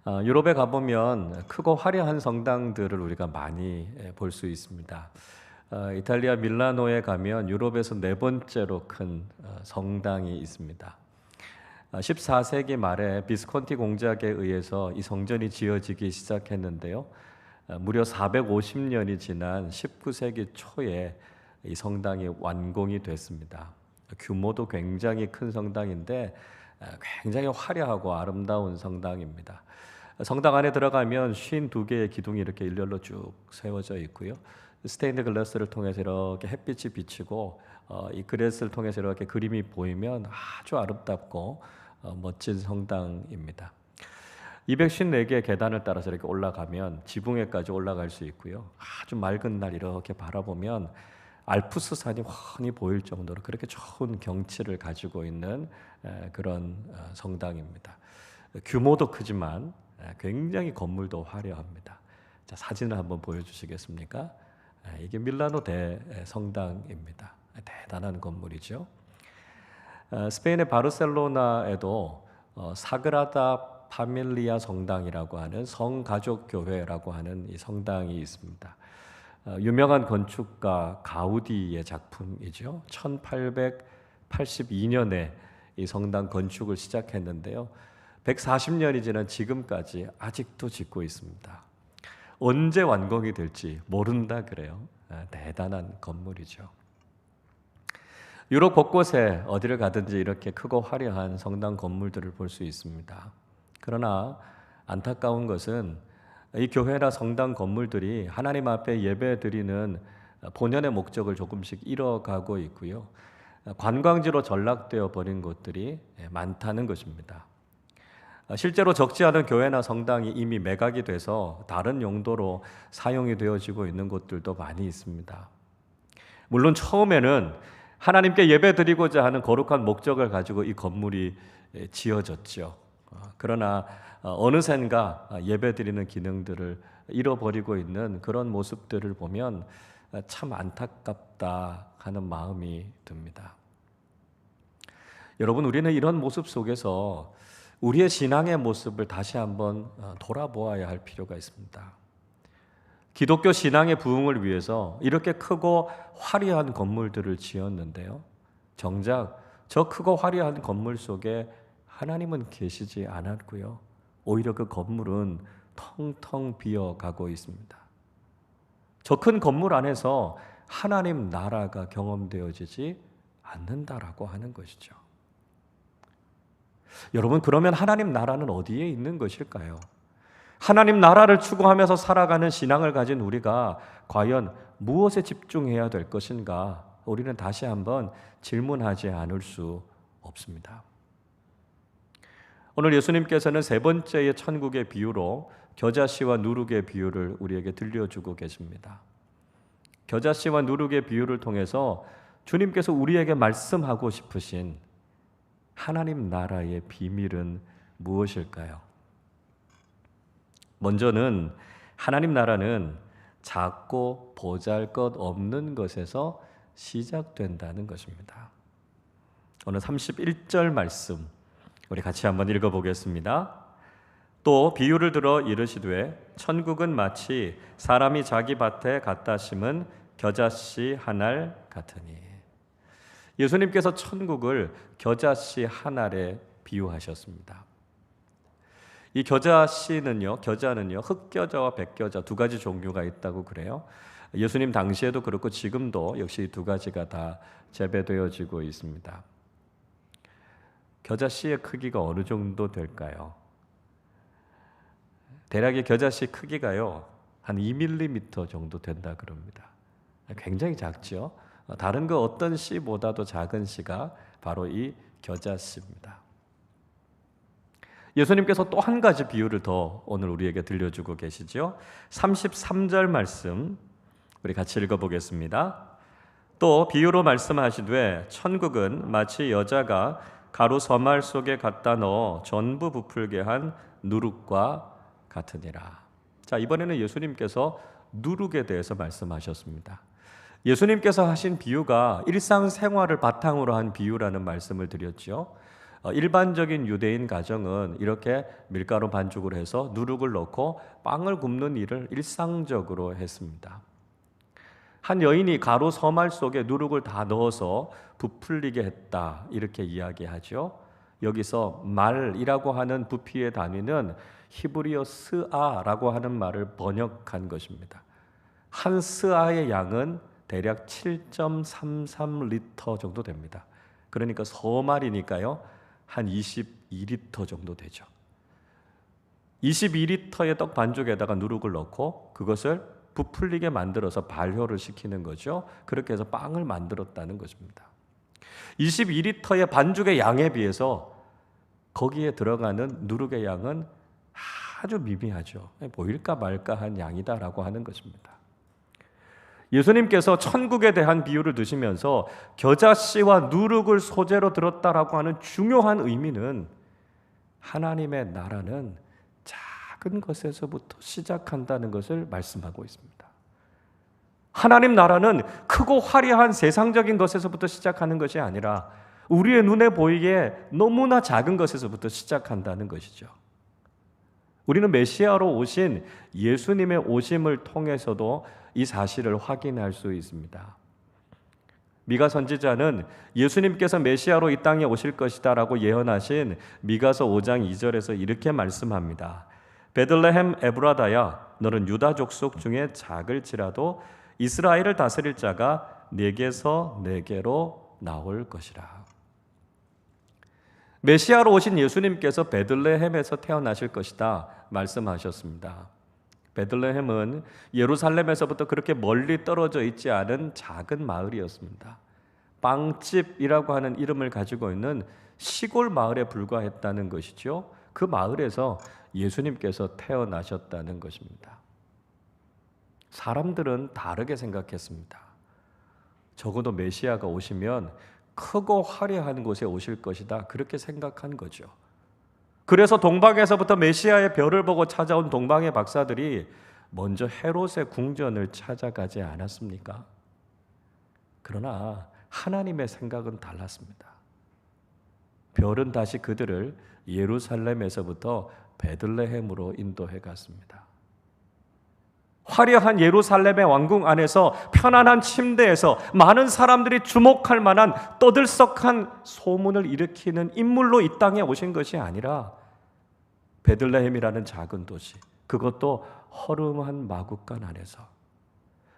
유럽에 가보면 크고 화려한 성당들을 우리가 많이 볼 수 있습니다. 이탈리아 밀라노에 가면 유럽에서 네 번째로 큰 성당이 있습니다. 14세기 말에 비스콘티 공작에 의해서 이 성전이 지어지기 시작했는데요. 무려 450년이 지난 19세기 초에 이 성당이 완공이 됐습니다. 규모도 굉장히 큰 성당인데 굉장히 화려하고 아름다운 성당입니다. 성당 안에 들어가면 52개의 기둥이 이렇게 일렬로 쭉 세워져 있고요. 스테인드 글라스를 통해서 이렇게 햇빛이 비치고 이 글라스를 통해서 이렇게 그림이 보이면 아주 아름답고 멋진 성당입니다. 254개의 계단을 따라서 이렇게 올라가면 지붕에까지 올라갈 수 있고요. 아주 맑은 날 이렇게 바라보면 알프스 산이 훤히 보일 정도로 그렇게 좋은 경치를 가지고 있는 그런 성당입니다. 규모도 크지만 굉장히 건물도 화려합니다. 자, 사진을 한번 보여주시겠습니까? 이게 밀라노 대성당입니다. 대단한 건물이죠. 스페인의 바르셀로나에도 사그라다 파밀리아 성당이라고 하는 성가족 교회라고 하는 이 성당이 있습니다. 유명한 건축가 가우디의 작품이죠. 1882년에 이 성당 건축을 시작했는데요. 140년이 지난 지금까지 아직도 짓고 있습니다. 언제 완공이 될지 모른다 그래요. 대단한 건물이죠. 유럽 곳곳에 어디를 가든지 이렇게 크고 화려한 성당 건물들을 볼 수 있습니다. 그러나 안타까운 것은 이 교회나 성당 건물들이 하나님 앞에 예배드리는 본연의 목적을 조금씩 잃어가고 있고요. 관광지로 전락되어 버린 곳들이 많다는 것입니다. 실제로 적지 않은 교회나 성당이 이미 매각이 돼서 다른 용도로 사용이 되어지고 있는 곳들도 많이 있습니다. 물론 처음에는 하나님께 예배드리고자 하는 거룩한 목적을 가지고 이 건물이 지어졌죠. 그러나 어느샌가 예배드리는 기능들을 잃어버리고 있는 그런 모습들을 보면 참 안타깝다 하는 마음이 듭니다. 여러분, 우리는 이런 모습 속에서 우리의 신앙의 모습을 다시 한번 돌아보아야 할 필요가 있습니다. 기독교 신앙의 부흥을 위해서 이렇게 크고 화려한 건물들을 지었는데요. 정작 저 크고 화려한 건물 속에 하나님은 계시지 않았고요. 오히려 그 건물은 텅텅 비어가고 있습니다. 저 큰 건물 안에서 하나님 나라가 경험되어지지 않는다라고 하는 것이죠. 여러분, 그러면 하나님 나라는 어디에 있는 것일까요? 하나님 나라를 추구하면서 살아가는 신앙을 가진 우리가 과연 무엇에 집중해야 될 것인가? 우리는 다시 한번 질문하지 않을 수 없습니다. 오늘 예수님께서는 세 번째의 천국의 비유로 겨자씨와 누룩의 비유를 우리에게 들려주고 계십니다. 겨자씨와 누룩의 비유를 통해서 주님께서 우리에게 말씀하고 싶으신 하나님 나라의 비밀은 무엇일까요? 먼저는 하나님 나라는 작고 보잘것없는 것에서 시작된다는 것입니다. 오늘 31절 말씀 우리 같이 한번 읽어보겠습니다. 또 비유를 들어 이르시되 천국은 마치 사람이 자기 밭에 갖다 심은 겨자씨 한 알 같으니. 예수님께서 천국을 겨자씨 한 알에 비유하셨습니다. 이 겨자씨는요, 겨자는요, 흑겨자와 백겨자 두 가지 종류가 있다고 그래요. 예수님 당시에도 그렇고 지금도 역시 두 가지가 다 재배되어지고 있습니다. 겨자씨의 크기가 어느 정도 될까요? 대략의 겨자씨 크기가요, 한 2mm 정도 된다 그럽니다. 굉장히 작죠. 다른 그 어떤 씨보다도 작은 씨가 바로 이 겨자씨입니다. 예수님께서 또 한 가지 비유를 더 오늘 우리에게 들려주고 계시죠. 33절 말씀 우리 같이 읽어보겠습니다. 또 비유로 말씀하시되 천국은 마치 여자가 가루 서말 속에 갖다 넣어 전부 부풀게 한 누룩과 같으니라. 자, 이번에는 예수님께서 누룩에 대해서 말씀하셨습니다. 예수님께서 하신 비유가 일상생활을 바탕으로 한 비유라는 말씀을 드렸죠. 일반적인 유대인 가정은 이렇게 밀가루 반죽을 해서 누룩을 넣고 빵을 굽는 일을 일상적으로 했습니다. 한 여인이 가루 서말 속에 누룩을 다 넣어서 부풀리게 했다, 이렇게 이야기하죠. 여기서 말이라고 하는 부피의 단위는 히브리어 스아라고 하는 말을 번역한 것입니다. 한 스아의 양은 대략 7.33리터 정도 됩니다. 그러니까 서말이니까요, 한 22리터 정도 되죠. 22리터의 떡 반죽에다가 누룩을 넣고 그것을 부풀리게 만들어서 발효를 시키는 거죠. 그렇게 해서 빵을 만들었다는 것입니다. 22리터의 반죽의 양에 비해서 거기에 들어가는 누룩의 양은 아주 미미하죠. 보일까 말까한 양이다라고 하는 것입니다. 예수님께서 천국에 대한 비유를 드시면서 겨자씨와 누룩을 소재로 들었다라고 하는 중요한 의미는 하나님의 나라는 작은 것에서부터 시작한다는 것을 말씀하고 있습니다. 하나님 나라는 크고 화려한 세상적인 것에서부터 시작하는 것이 아니라 우리의 눈에 보이기에 너무나 작은 것에서부터 시작한다는 것이죠. 우리는 메시아로 오신 예수님의 오심을 통해서도 이 사실을 확인할 수 있습니다. 미가 선지자는 예수님께서 메시아로 이 땅에 오실 것이다 라고 예언하신 미가서 5장 2절에서 이렇게 말씀합니다. 베들레헴 에브라다야, 너는 유다 족속 중에 작을지라도 이스라엘을 다스릴 자가 네게서 네게로 나올 것이라. 메시아로 오신 예수님께서 베들레헴에서 태어나실 것이다 말씀하셨습니다. 베들레헴은 예루살렘에서부터 그렇게 멀리 떨어져 있지 않은 작은 마을이었습니다. 빵집이라고 하는 이름을 가지고 있는 시골 마을에 불과했다는 것이죠. 그 마을에서 예수님께서 태어나셨다는 것입니다. 사람들은 다르게 생각했습니다. 적어도 메시아가 오시면 크고 화려한 곳에 오실 것이다, 그렇게 생각한 거죠. 그래서 동방에서부터 메시아의 별을 보고 찾아온 동방의 박사들이 먼저 헤롯의 궁전을 찾아가지 않았습니까? 그러나 하나님의 생각은 달랐습니다. 별은 다시 그들을 예루살렘에서부터 베들레헴으로 인도해 갔습니다. 화려한 예루살렘의 왕궁 안에서 편안한 침대에서 많은 사람들이 주목할 만한 떠들썩한 소문을 일으키는 인물로 이 땅에 오신 것이 아니라 베들레헴이라는 작은 도시, 그것도 허름한 마구간 안에서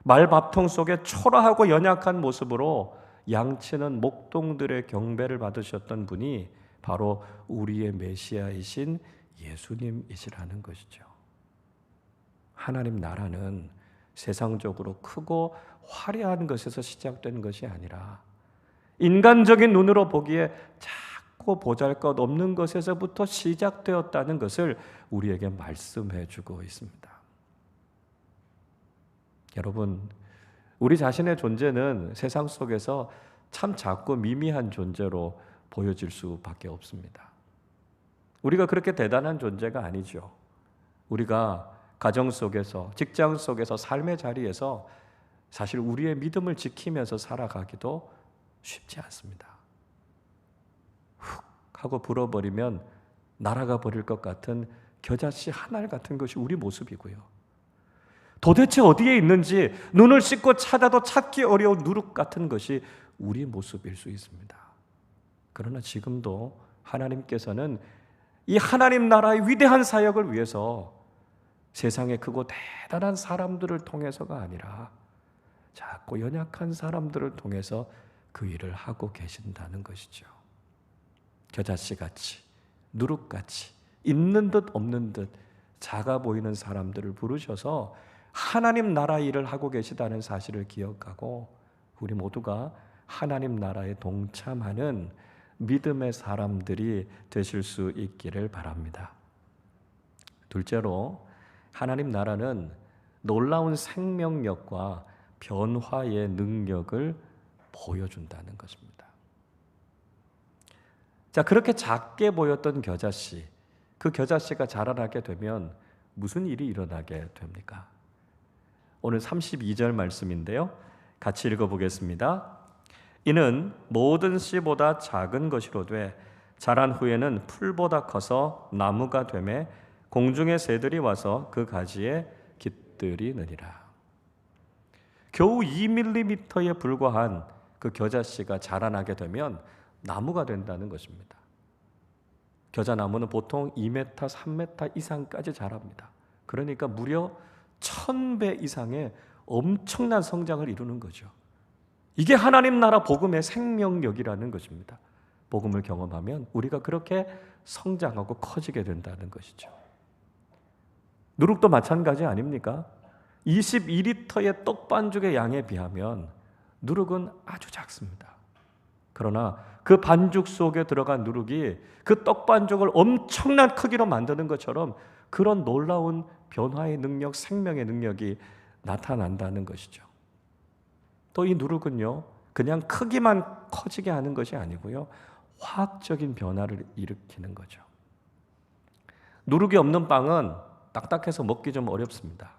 말밥통 속에 초라하고 연약한 모습으로 양치는 목동들의 경배를 받으셨던 분이 바로 우리의 메시아이신 예수님이시라는 것이죠. 하나님 나라는 세상적으로 크고 화려한 것에서 시작되는 것이 아니라 인간적인 눈으로 보기에 작고 보잘것없는 것에서부터 시작되었다는 것을 우리에게 말씀해 주고 있습니다. 여러분, 우리 자신의 존재는 세상 속에서 참 작고 미미한 존재로 보여질 수밖에 없습니다. 우리가 그렇게 대단한 존재가 아니죠. 우리가 가정 속에서, 직장 속에서, 삶의 자리에서 사실 우리의 믿음을 지키면서 살아가기도 쉽지 않습니다. 훅 하고 불어버리면 날아가 버릴 것 같은 겨자씨 한 알 같은 것이 우리 모습이고요. 도대체 어디에 있는지 눈을 씻고 찾아도 찾기 어려운 누룩 같은 것이 우리 모습일 수 있습니다. 그러나 지금도 하나님께서는 이 하나님 나라의 위대한 사역을 위해서 세상에 크고 대단한 사람들을 통해서가 아니라 작고 연약한 사람들을 통해서 그 일을 하고 계신다는 것이죠. 겨자씨같이, 누룩같이, 있는 듯 없는 듯 작아 보이는 사람들을 부르셔서 하나님 나라 일을 하고 계시다는 사실을 기억하고 우리 모두가 하나님 나라에 동참하는 믿음의 사람들이 되실 수 있기를 바랍니다. 둘째로, 하나님 나라는 놀라운 생명력과 변화의 능력을 보여준다는 것입니다. 자, 그렇게 작게 보였던 겨자씨, 그 겨자씨가 자라나게 되면 무슨 일이 일어나게 됩니까? 오늘 32절 말씀인데요. 같이 읽어보겠습니다. 이는 모든 씨보다 작은 것이로되 자란 후에는 풀보다 커서 나무가 되매 공중의 새들이 와서 그 가지에 깃들이느니라. 겨우 2mm에 불과한 그 겨자씨가 자라나게 되면 나무가 된다는 것입니다. 겨자나무는 보통 2m, 3m 이상까지 자랍니다. 그러니까 무려 1000배 이상의 엄청난 성장을 이루는 거죠. 이게 하나님 나라 복음의 생명력이라는 것입니다. 복음을 경험하면 우리가 그렇게 성장하고 커지게 된다는 것이죠. 누룩도 마찬가지 아닙니까? 22리터의 떡반죽의 양에 비하면 누룩은 아주 작습니다. 그러나 그 반죽 속에 들어간 누룩이 그 떡반죽을 엄청난 크기로 만드는 것처럼 그런 놀라운 변화의 능력, 생명의 능력이 나타난다는 것이죠. 또 이 누룩은요, 그냥 크기만 커지게 하는 것이 아니고요, 화학적인 변화를 일으키는 거죠. 누룩이 없는 빵은 딱딱해서 먹기 좀 어렵습니다.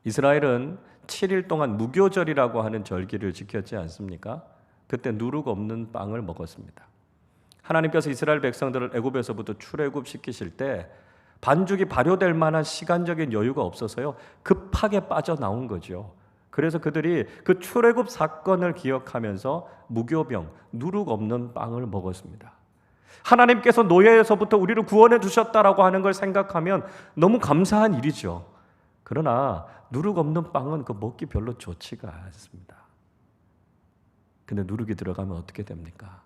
이스라엘은 7일 동안 무교절이라고 하는 절기를 지켰지 않습니까? 그때 누룩 없는 빵을 먹었습니다. 하나님께서 이스라엘 백성들을 애굽에서부터 출애굽시키실 때 반죽이 발효될 만한 시간적인 여유가 없어서요, 급하게 빠져나온 거죠. 그래서 그들이 그 출애굽 사건을 기억하면서 무교병, 누룩 없는 빵을 먹었습니다. 하나님께서 노예에서부터 우리를 구원해 주셨다라고 하는 걸 생각하면 너무 감사한 일이죠. 그러나 누룩 없는 빵은 그 먹기 별로 좋지가 않습니다. 근데 누룩이 들어가면 어떻게 됩니까?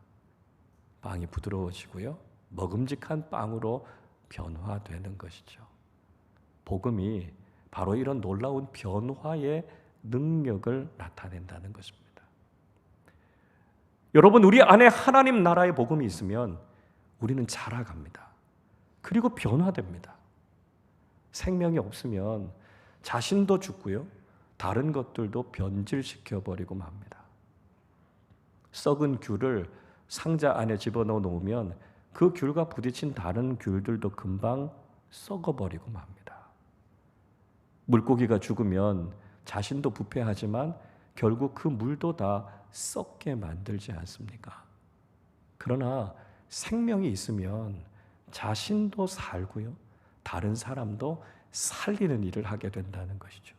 빵이 부드러워지고요, 먹음직한 빵으로 변화되는 것이죠. 복음이 바로 이런 놀라운 변화의 능력을 나타낸다는 것입니다. 여러분, 우리 안에 하나님 나라의 복음이 있으면 우리는 자라갑니다. 그리고 변화됩니다. 생명이 없으면 자신도 죽고요, 다른 것들도 변질시켜 버리고 맙니다. 썩은 귤을 상자 안에 집어넣어 놓으면 그 귤과 부딪힌 다른 귤들도 금방 썩어버리고 맙니다. 물고기가 죽으면 자신도 부패하지만 결국 그 물도 다 썩게 만들지 않습니까? 그러나 생명이 있으면 자신도 살고요, 다른 사람도 살리는 일을 하게 된다는 것이죠.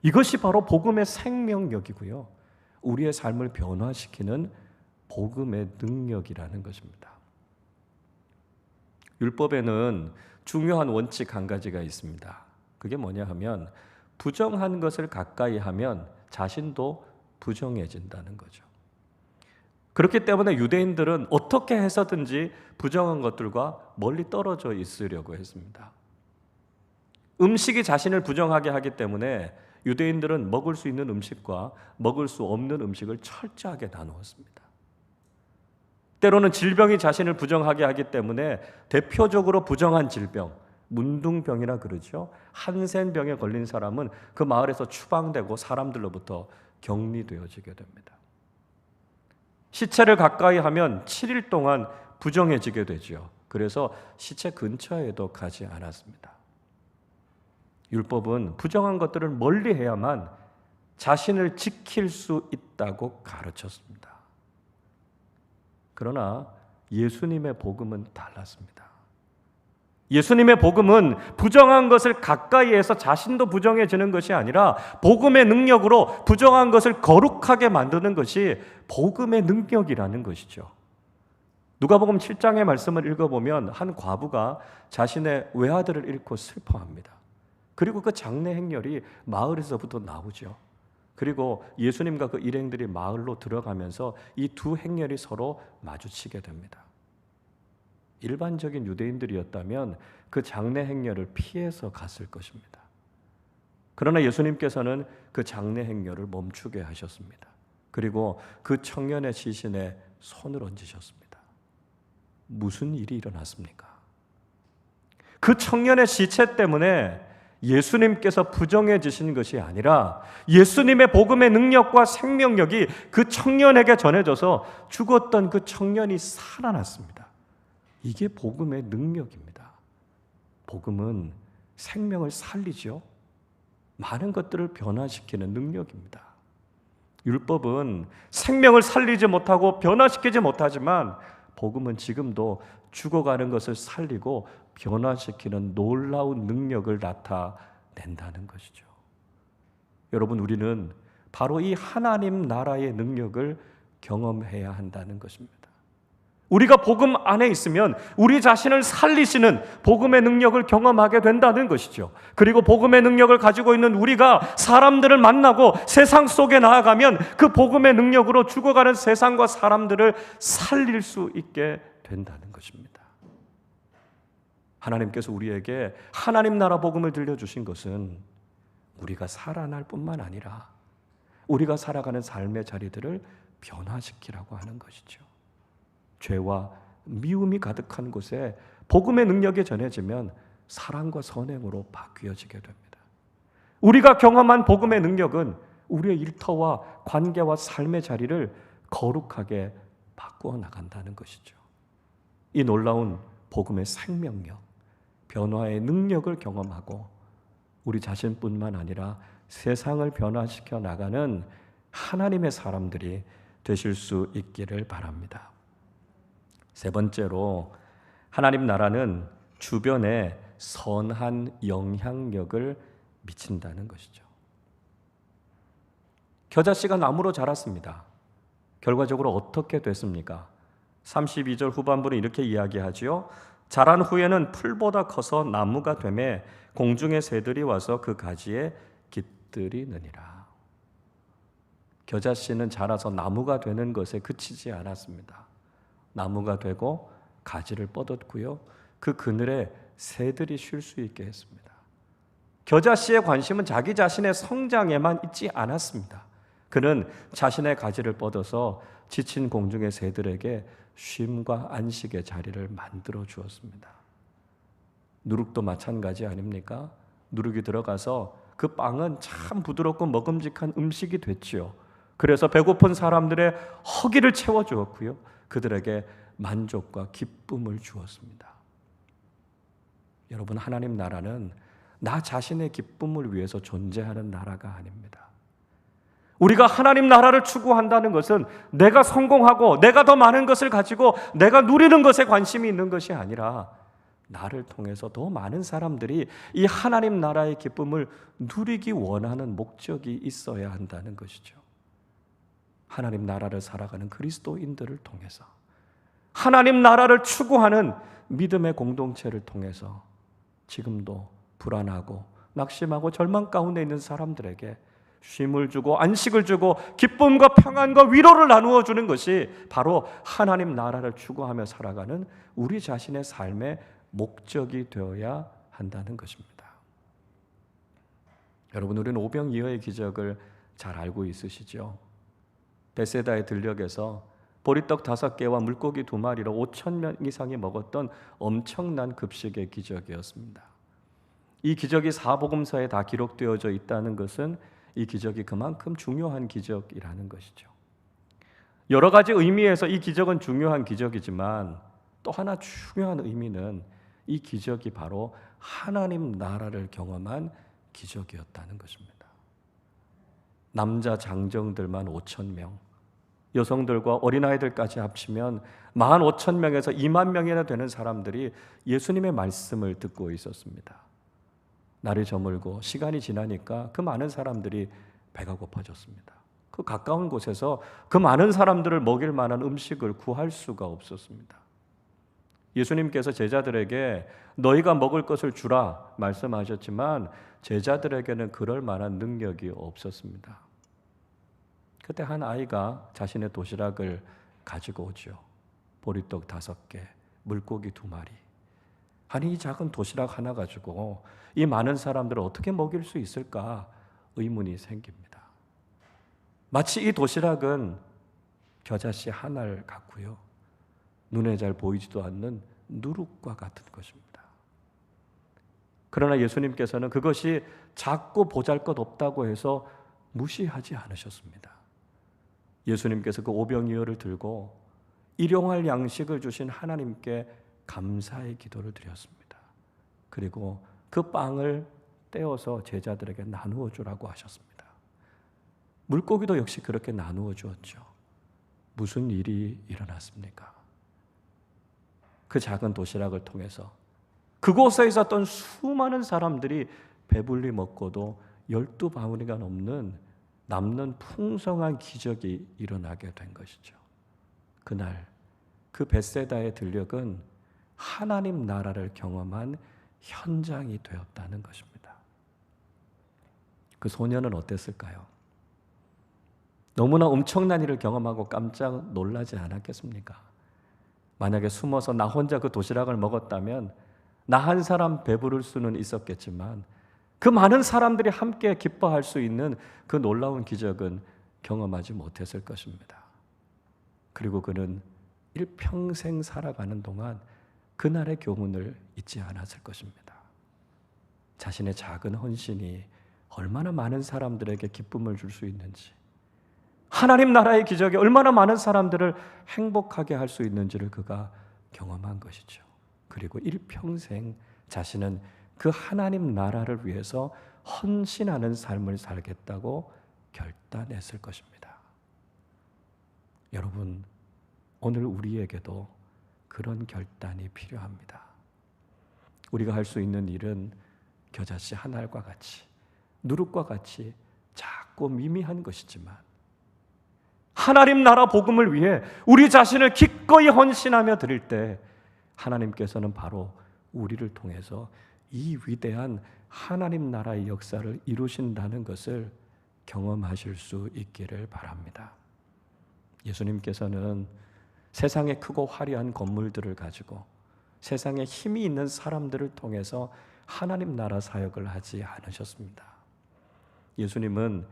이것이 바로 복음의 생명력이고요, 우리의 삶을 변화시키는 복음의 능력이라는 것입니다. 율법에는 중요한 원칙 한 가지가 있습니다. 그게 뭐냐 하면 부정한 것을 가까이 하면 자신도 부정해진다는 거죠. 그렇기 때문에 유대인들은 어떻게 해서든지 부정한 것들과 멀리 떨어져 있으려고 했습니다. 음식이 자신을 부정하게 하기 때문에 유대인들은 먹을 수 있는 음식과 먹을 수 없는 음식을 철저하게 나누었습니다. 때로는 질병이 자신을 부정하게 하기 때문에 대표적으로 부정한 질병, 문둥병이라 그러죠. 한센병에 걸린 사람은 그 마을에서 추방되고 사람들로부터 격리되어지게 됩니다. 시체를 가까이 하면 7일 동안 부정해지게 되죠. 그래서 시체 근처에도 가지 않았습니다. 율법은 부정한 것들을 멀리 해야만 자신을 지킬 수 있다고 가르쳤습니다. 그러나 예수님의 복음은 달랐습니다. 예수님의 복음은 부정한 것을 가까이 해서 자신도 부정해지는 것이 아니라 복음의 능력으로 부정한 것을 거룩하게 만드는 것이 복음의 능력이라는 것이죠. 누가복음 7장의 말씀을 읽어보면 한 과부가 자신의 외아들을 잃고 슬퍼합니다. 그리고 그 장례 행렬이 마을에서부터 나오죠. 그리고 예수님과 그 일행들이 마을로 들어가면서 이 두 행렬이 서로 마주치게 됩니다. 일반적인 유대인들이었다면 그 장례 행렬을 피해서 갔을 것입니다. 그러나 예수님께서는 그 장례 행렬을 멈추게 하셨습니다. 그리고 그 청년의 시신에 손을 얹으셨습니다. 무슨 일이 일어났습니까? 그 청년의 시체 때문에 예수님께서 부정해지신 것이 아니라 예수님의 복음의 능력과 생명력이 그 청년에게 전해져서 죽었던 그 청년이 살아났습니다. 이게 복음의 능력입니다. 복음은 생명을 살리죠. 많은 것들을 변화시키는 능력입니다. 율법은 생명을 살리지 못하고 변화시키지 못하지만 복음은 지금도 죽어가는 것을 살리고 변화시키는 놀라운 능력을 나타낸다는 것이죠. 여러분, 우리는 바로 이 하나님 나라의 능력을 경험해야 한다는 것입니다. 우리가 복음 안에 있으면 우리 자신을 살리시는 복음의 능력을 경험하게 된다는 것이죠. 그리고 복음의 능력을 가지고 있는 우리가 사람들을 만나고 세상 속에 나아가면 그 복음의 능력으로 죽어가는 세상과 사람들을 살릴 수 있게 된다는 것입니다. 하나님께서 우리에게 하나님 나라 복음을 들려주신 것은 우리가 살아날 뿐만 아니라 우리가 살아가는 삶의 자리들을 변화시키라고 하는 것이죠. 죄와 미움이 가득한 곳에 복음의 능력이 전해지면 사랑과 선행으로 바뀌어지게 됩니다. 우리가 경험한 복음의 능력은 우리의 일터와 관계와 삶의 자리를 거룩하게 바꾸어 나간다는 것이죠. 이 놀라운 복음의 생명력, 변화의 능력을 경험하고 우리 자신뿐만 아니라 세상을 변화시켜 나가는 하나님의 사람들이 되실 수 있기를 바랍니다. 세 번째로, 하나님 나라는 주변에 선한 영향력을 미친다는 것이죠. 겨자씨가 나무로 자랐습니다. 결과적으로 어떻게 됐습니까? 32절 후반부는 이렇게 이야기하지요. 자란 후에는 풀보다 커서 나무가 되매 공중의 새들이 와서 그 가지에 깃들이느니라. 겨자씨는 자라서 나무가 되는 것에 그치지 않았습니다. 나무가 되고 가지를 뻗었고요. 그 그늘에 새들이 쉴 수 있게 했습니다. 겨자씨의 관심은 자기 자신의 성장에만 있지 않았습니다. 그는 자신의 가지를 뻗어서 지친 공중의 새들에게 쉼과 안식의 자리를 만들어 주었습니다. 누룩도 마찬가지 아닙니까? 누룩이 들어가서 그 빵은 참 부드럽고 먹음직한 음식이 됐지요. 그래서 배고픈 사람들의 허기를 채워주었고요. 그들에게 만족과 기쁨을 주었습니다. 여러분, 하나님 나라는 나 자신의 기쁨을 위해서 존재하는 나라가 아닙니다. 우리가 하나님 나라를 추구한다는 것은 내가 성공하고 내가 더 많은 것을 가지고 내가 누리는 것에 관심이 있는 것이 아니라 나를 통해서 더 많은 사람들이 이 하나님 나라의 기쁨을 누리기 원하는 목적이 있어야 한다는 것이죠. 하나님 나라를 살아가는 그리스도인들을 통해서, 하나님 나라를 추구하는 믿음의 공동체를 통해서 지금도 불안하고 낙심하고 절망 가운데 있는 사람들에게 쉼을 주고 안식을 주고 기쁨과 평안과 위로를 나누어 주는 것이 바로 하나님 나라를 추구하며 살아가는 우리 자신의 삶의 목적이 되어야 한다는 것입니다. 여러분, 우리는 오병이어의 기적을 잘 알고 있으시죠? 베세다의 들녘에서 보리떡 5개와 물고기 2마리로 5,000명 이상이 먹었던 엄청난 급식의 기적이었습니다. 이 기적이 사복음서에 다 기록되어져 있다는 것은 이 기적이 그만큼 중요한 기적이라는 것이죠. 여러 가지 의미에서 이 기적은 중요한 기적이지만 또 하나 중요한 의미는 이 기적이 바로 하나님 나라를 경험한 기적이었다는 것입니다. 남자 장정들만 5,000명, 여성들과 어린아이들까지 합치면 15,000명에서 2만 명이나 되는 사람들이 예수님의 말씀을 듣고 있었습니다. 날이 저물고 시간이 지나니까 그 많은 사람들이 배가 고파졌습니다. 그 가까운 곳에서 그 많은 사람들을 먹일 만한 음식을 구할 수가 없었습니다. 예수님께서 제자들에게 너희가 먹을 것을 주라 말씀하셨지만 제자들에게는 그럴 만한 능력이 없었습니다. 그때 한 아이가 자신의 도시락을 가지고 오죠. 보리떡 5개, 물고기 2마리. 아니, 이 작은 도시락 하나 가지고 이 많은 사람들을 어떻게 먹일 수 있을까 의문이 생깁니다. 마치 이 도시락은 겨자씨 하나를 같고요. 눈에 잘 보이지도 않는 누룩과 같은 것입니다. 그러나 예수님께서는 그것이 작고 보잘것없다고 해서 무시하지 않으셨습니다. 예수님께서 그 오병이어를 들고 일용할 양식을 주신 하나님께 감사의 기도를 드렸습니다. 그리고 그 빵을 떼어서 제자들에게 나누어 주라고 하셨습니다. 물고기도 역시 그렇게 나누어 주었죠. 무슨 일이 일어났습니까? 그 작은 도시락을 통해서 그곳에 있었던 수많은 사람들이 배불리 먹고도 12바구니가 넘는 남는 풍성한 기적이 일어나게 된 것이죠. 그날 그 벳세다의 들녘은 하나님 나라를 경험한 현장이 되었다는 것입니다. 그 소년은 어땠을까요? 너무나 엄청난 일을 경험하고 깜짝 놀라지 않았겠습니까? 만약에 숨어서 나 혼자 그 도시락을 먹었다면 나 한 사람 배부를 수는 있었겠지만 그 많은 사람들이 함께 기뻐할 수 있는 그 놀라운 기적은 경험하지 못했을 것입니다. 그리고 그는 일평생 살아가는 동안 그날의 교훈을 잊지 않았을 것입니다. 자신의 작은 헌신이 얼마나 많은 사람들에게 기쁨을 줄 수 있는지, 하나님 나라의 기적이 얼마나 많은 사람들을 행복하게 할 수 있는지를 그가 경험한 것이죠. 그리고 일평생 자신은 그 하나님 나라를 위해서 헌신하는 삶을 살겠다고 결단했을 것입니다. 여러분, 오늘 우리에게도 그런 결단이 필요합니다. 우리가 할 수 있는 일은 겨자씨 한 알과 같이, 누룩과 같이 작고 미미한 것이지만 하나님 나라 복음을 위해 우리 자신을 기꺼이 헌신하며 드릴 때 하나님께서는 바로 우리를 통해서 이 위대한 하나님 나라의 역사를 이루신다는 것을 경험하실 수 있기를 바랍니다. 예수님께서는 세상의 크고 화려한 건물들을 가지고 세상에 힘이 있는 사람들을 통해서 하나님 나라 사역을 하지 않으셨습니다. 예수님은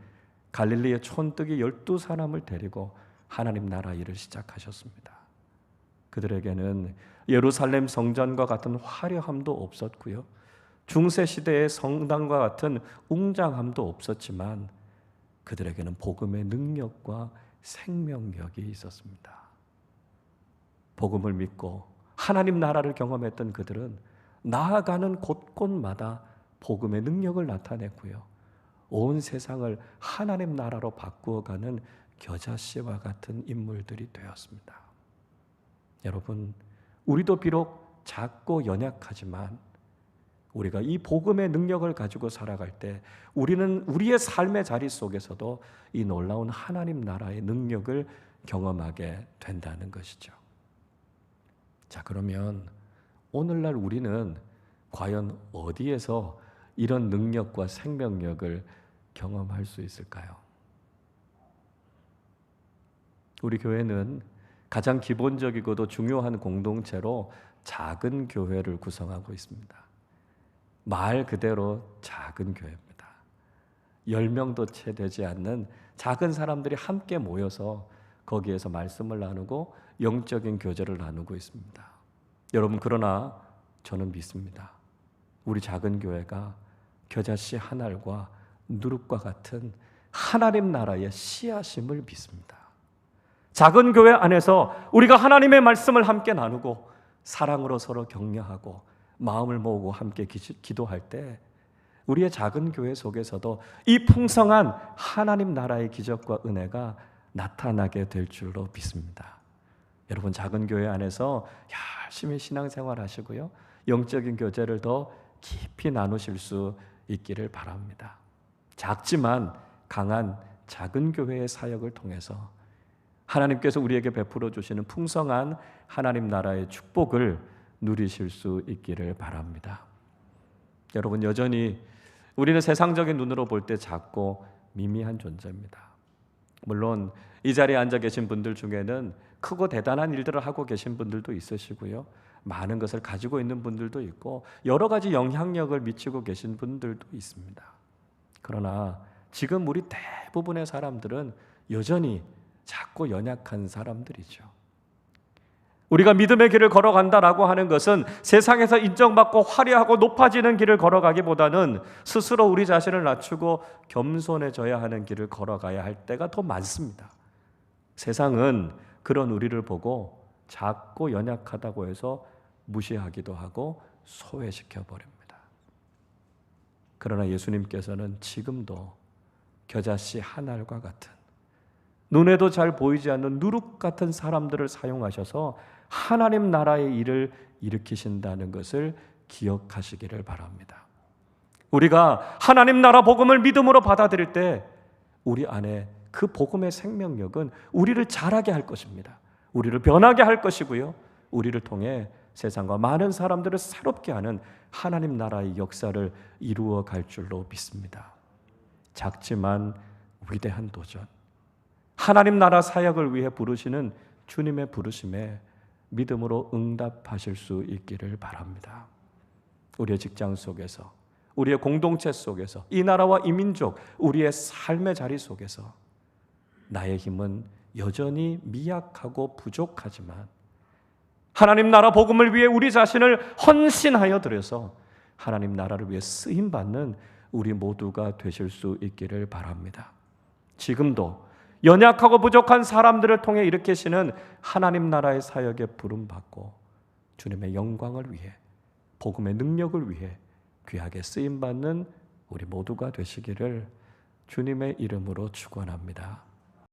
갈릴리의 촌뜨기 12사람을 데리고 하나님 나라 일을 시작하셨습니다. 그들에게는 예루살렘 성전과 같은 화려함도 없었고요, 중세시대의 성당과 같은 웅장함도 없었지만 그들에게는 복음의 능력과 생명력이 있었습니다. 복음을 믿고 하나님 나라를 경험했던 그들은 나아가는 곳곳마다 복음의 능력을 나타냈고요, 온 세상을 하나님 나라로 바꾸어가는 겨자씨와 같은 인물들이 되었습니다. 여러분, 우리도 비록 작고 연약하지만 우리가 이 복음의 능력을 가지고 살아갈 때 우리는 우리의 삶의 자리 속에서도 이 놀라운 하나님 나라의 능력을 경험하게 된다는 것이죠. 자, 그러면 오늘날 우리는 과연 어디에서 이런 능력과 생명력을 경험할 수 있을까요? 우리 교회는 가장 기본적이고도 중요한 공동체로 작은 교회를 구성하고 있습니다. 말 그대로 작은 교회입니다. 10명도 채 되지 않는 작은 사람들이 함께 모여서 거기에서 말씀을 나누고 영적인 교제를 나누고 있습니다. 여러분, 그러나 저는 믿습니다. 우리 작은 교회가 겨자씨 한 알과 누룩과 같은 하나님 나라의 씨앗임을 믿습니다. 작은 교회 안에서 우리가 하나님의 말씀을 함께 나누고 사랑으로 서로 격려하고 마음을 모으고 함께 기도할 때 우리의 작은 교회 속에서도 이 풍성한 하나님 나라의 기적과 은혜가 나타나게 될 줄로 믿습니다. 여러분, 작은 교회 안에서 열심히 신앙생활 하시고요, 영적인 교제를 더 깊이 나누실 수 있기를 바랍니다. 작지만 강한 작은 교회의 사역을 통해서 하나님께서 우리에게 베풀어 주시는 풍성한 하나님 나라의 축복을 누리실 수 있기를 바랍니다. 여러분, 여전히 우리는 세상적인 눈으로 볼 때 작고 미미한 존재입니다. 물론 이 자리에 앉아 계신 분들 중에는 크고 대단한 일들을 하고 계신 분들도 있으시고요, 많은 것을 가지고 있는 분들도 있고 여러 가지 영향력을 미치고 계신 분들도 있습니다. 그러나 지금 우리 대부분의 사람들은 여전히 작고 연약한 사람들이죠. 우리가 믿음의 길을 걸어간다라고 하는 것은 세상에서 인정받고 화려하고 높아지는 길을 걸어가기보다는 스스로 우리 자신을 낮추고 겸손해져야 하는 길을 걸어가야 할 때가 더 많습니다. 세상은 그런 우리를 보고 작고 연약하다고 해서 무시하기도 하고 소외시켜 버립니다. 그러나 예수님께서는 지금도 겨자씨 한 알과 같은 눈에도 잘 보이지 않는 누룩 같은 사람들을 사용하셔서 하나님 나라의 일을 일으키신다는 것을 기억하시기를 바랍니다. 우리가 하나님 나라 복음을 믿음으로 받아들일 때 우리 안에 그 복음의 생명력은 우리를 자라게 할 것입니다. 우리를 변하게 할 것이고요. 우리를 통해 세상과 많은 사람들을 새롭게 하는 하나님 나라의 역사를 이루어 갈 줄로 믿습니다. 작지만 위대한 도전, 하나님 나라 사역을 위해 부르시는 주님의 부르심에 믿음으로 응답하실 수 있기를 바랍니다. 우리의 직장 속에서, 우리의 공동체 속에서, 이 나라와 이 민족, 우리의 삶의 자리 속에서 나의 힘은 여전히 미약하고 부족하지만 하나님 나라 복음을 위해 우리 자신을 헌신하여 드려서 하나님 나라를 위해 쓰임받는 우리 모두가 되실 수 있기를 바랍니다. 지금도 연약하고 부족한 사람들을 통해 일으키시는 하나님 나라의 사역에 부름받고 주님의 영광을 위해, 복음의 능력을 위해 귀하게 쓰임받는 우리 모두가 되시기를 주님의 이름으로 축원합니다.